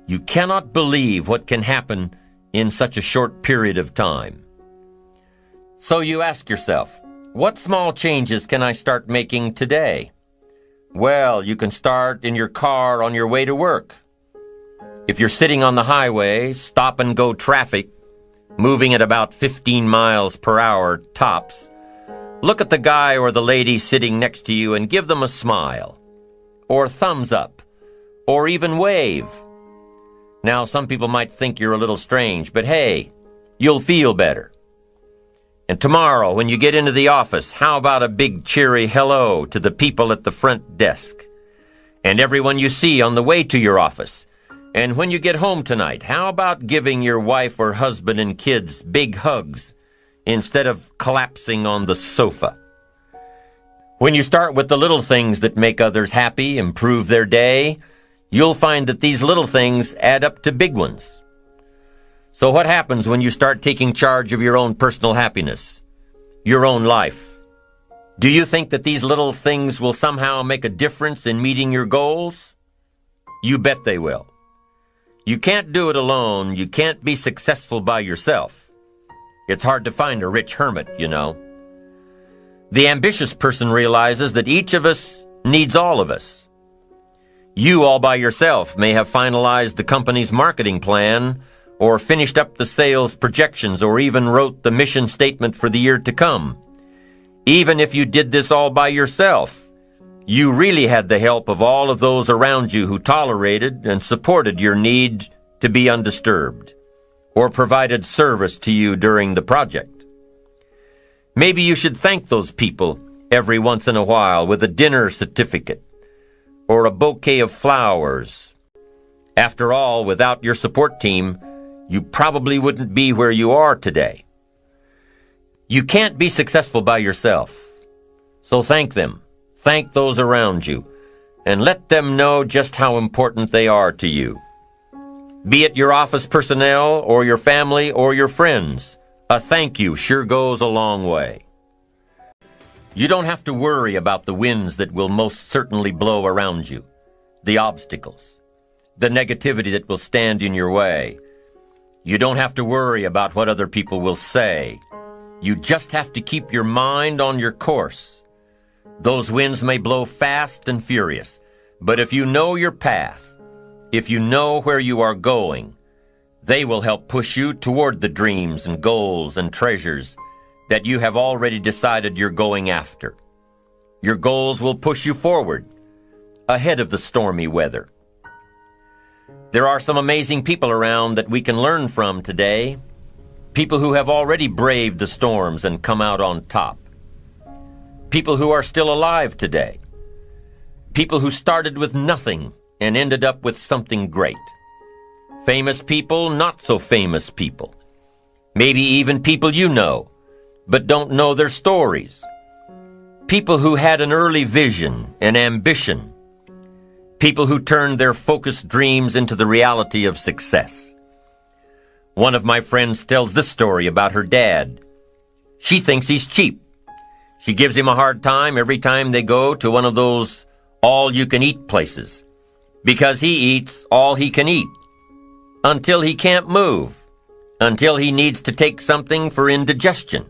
You cannot believe what can happen in such a short period of time. So you ask yourself, what small changes can I start making today? Well, you can start in your car on your way to work. If you're sitting on the highway, stop-and-go traffic, moving at about 15 miles per hour tops, look at the guy or the lady sitting next to you and give them a smile, or thumbs up, or even wave. Now, some people might think you're a little strange, but hey, you'll feel better. And tomorrow, when you get into the office, how about a big cheery hello to the people at the front desk, and everyone you see on the way to your office? And when you get home tonight, how about giving your wife or husband and kids big hugs instead of collapsing on the sofa? When you start with the little things that make others happy, improve their day, you'll find that these little things add up to big ones. So what happens when you start taking charge of your own personal happiness, your own life? Do you think that these little things will somehow make a difference in meeting your goals? You bet they will. You can't do it alone. You can't be successful by yourself. It's hard to find a rich hermit, you know. The ambitious person realizes that each of us needs all of us. You all by yourself may have finalized the company's marketing plan, or finished up the sales projections, or even wrote the mission statement for the year to come. Even if you did this all by yourself, you really had the help of all of those around you who tolerated and supported your need to be undisturbed, or provided service to you during the project. Maybe you should thank those people every once in a while with a dinner certificate, or a bouquet of flowers. After all, without your support team, you probably wouldn't be where you are today. You can't be successful by yourself, so thank them. Thank those around you, and let them know just how important they are to you. Be it your office personnel, or your family, or your friends, a thank you sure goes a long way. You don't have to worry about the winds that will most certainly blow around you, the obstacles, the negativity that will stand in your way. You don't have to worry about what other people will say. You just have to keep your mind on your course. Those winds may blow fast and furious, but if you know your path, if you know where you are going, they will help push you toward the dreams and goals and treasures that you have already decided you're going after. Your goals will push you forward, ahead of the stormy weather. There are some amazing people around that we can learn from today, people who have already braved the storms and come out on top, people who are still alive today, people who started with nothing and ended up with something great, famous people, not so famous people, maybe even people you know, but don't know their stories, people who had an early vision and ambition, people who turned their focused dreams into the reality of success. One of my friends tells this story about her dad. She thinks he's cheap. She gives him a hard time every time they go to one of those all-you-can-eat places, because he eats all he can eat, until he can't move, until he needs to take something for indigestion.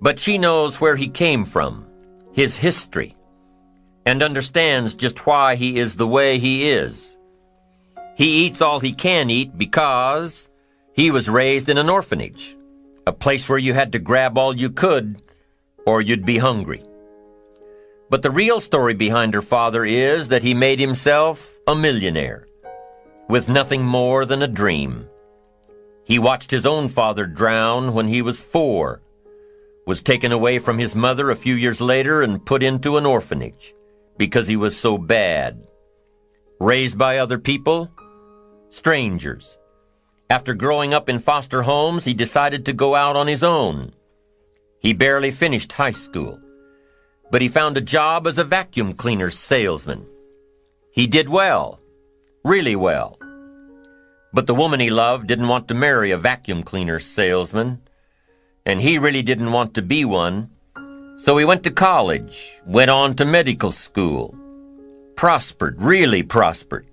But she knows where he came from, his history, and understands just why he is the way he is. He eats all he can eat because he was raised in an orphanage, a place where you had to grab all you could or you'd be hungry. But the real story behind her father is that he made himself a millionaire with nothing more than a dream. He watched his own father drown when he was 4, was taken away from his mother a few years later and put into an orphanage because he was so bad. Raised by other people, strangers. After growing up in foster homes, he decided to go out on his own. He barely finished high school, but he found a job as a vacuum cleaner salesman. He did well, really well. But the woman he loved didn't want to marry a vacuum cleaner salesman, and he really didn't want to be one. So he went to college, went on to medical school, prospered, really prospered,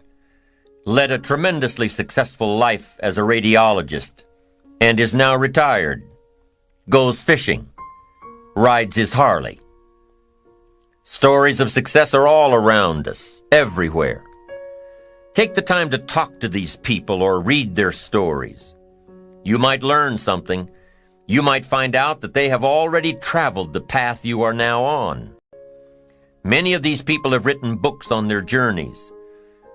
led a tremendously successful life as a radiologist, and is now retired, goes fishing, rides his Harley. Stories of success are all around us, everywhere. Take the time to talk to these people or read their stories. You might learn something. You might find out that they have already traveled the path you are now on. Many of these people have written books on their journeys.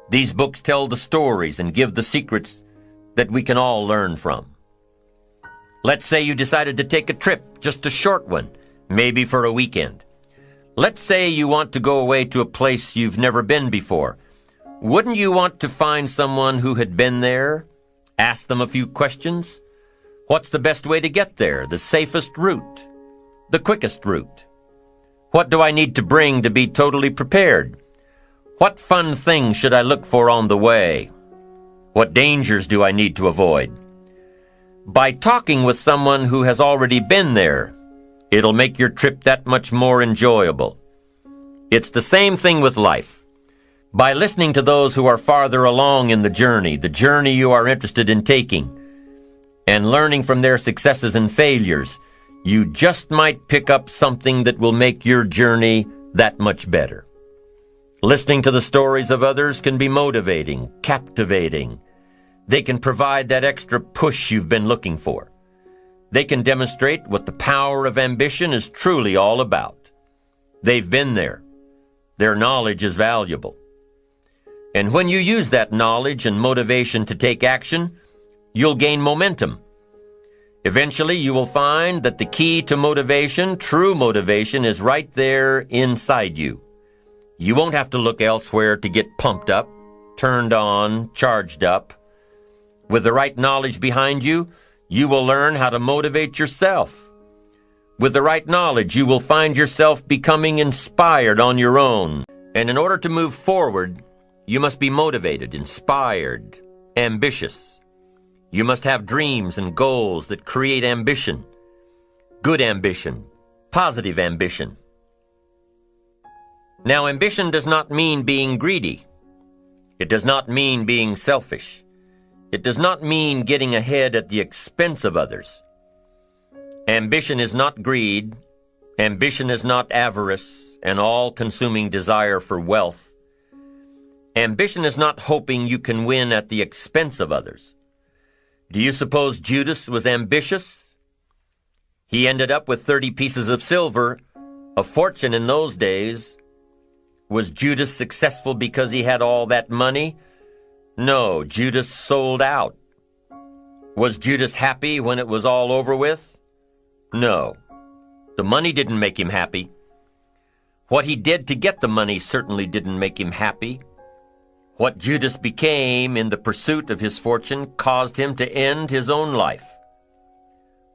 These books tell the stories and give the secrets that we can all learn from. Let's say you decided to take a trip, just a short one, maybe for a weekend. Let's say you want to go away to a place you've never been before. Wouldn't you want to find someone who had been there? Ask them a few questions? What's the best way to get there? The safest route? The quickest route? What do I need to bring to be totally prepared? What fun things should I look for on the way? What dangers do I need to avoid? By talking with someone who has already been there, it'll make your trip that much more enjoyable. It's the same thing with life. By listening to those who are farther along in the journey you are interested in taking, and learning from their successes and failures, you just might pick up something that will make your journey that much better. Listening to the stories of others can be motivating, captivating. They can provide that extra push you've been looking for. They can demonstrate what the power of ambition is truly all about. They've been there. Their knowledge is valuable. And when you use that knowledge and motivation to take action, you'll gain momentum. Eventually, you will find that the key to motivation, true motivation, is right there inside you. You won't have to look elsewhere to get pumped up, turned on, charged up. With the right knowledge behind you, you will learn how to motivate yourself. With the right knowledge, you will find yourself becoming inspired on your own. And in order to move forward, you must be motivated, inspired, ambitious. You must have dreams and goals that create ambition. Good ambition, positive ambition. Now, ambition does not mean being greedy. It does not mean being selfish. It does not mean getting ahead at the expense of others. Ambition is not greed. Ambition is not avarice, an all-consuming desire for wealth. Ambition is not hoping you can win at the expense of others. Do you suppose Judas was ambitious? He ended up with 30 pieces of silver, a fortune in those days. Was Judas successful because he had all that money? No, Judas sold out. Was Judas happy when it was all over with? No. The money didn't make him happy. What he did to get the money certainly didn't make him happy. What Judas became in the pursuit of his fortune caused him to end his own life.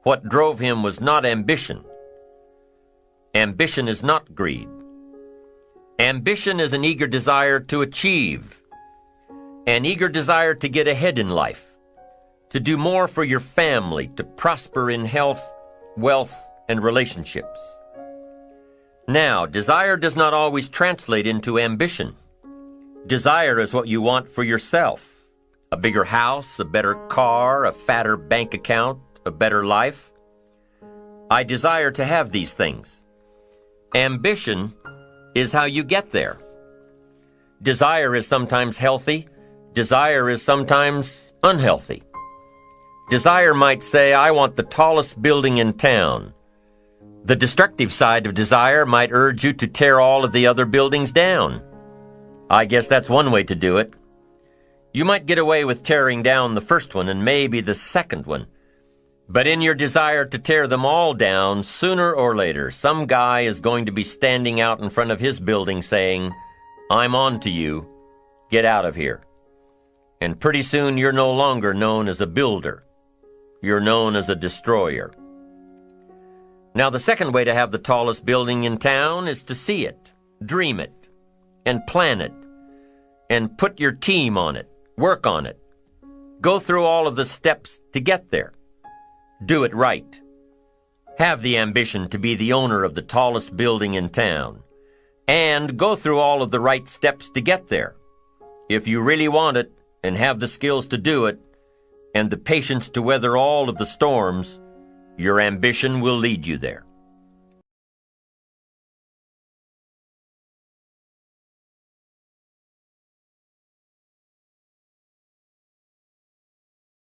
What drove him was not ambition. Ambition is not greed. Ambition is an eager desire to achieve, an eager desire to get ahead in life, to do more for your family, to prosper in health, wealth, and relationships. Now, desire does not always translate into ambition. Desire is what you want for yourself. A bigger house, a better car, a fatter bank account, a better life. I desire to have these things. Ambition is how you get there. Desire is sometimes healthy. Desire is sometimes unhealthy. Desire might say, I want the tallest building in town. The destructive side of desire might urge you to tear all of the other buildings down. I guess that's one way to do it. You might get away with tearing down the first one and maybe the second one. But in your desire to tear them all down, sooner or later, some guy is going to be standing out in front of his building saying, I'm on to you. Get out of here. And pretty soon you're no longer known as a builder. You're known as a destroyer. Now, the second way to have the tallest building in town is to see it, dream it, and plan it, and put your team on it, work on it. Go through all of the steps to get there. Do it right. Have the ambition to be the owner of the tallest building in town, and go through all of the right steps to get there. If you really want it, and have the skills to do it, and the patience to weather all of the storms, your ambition will lead you there.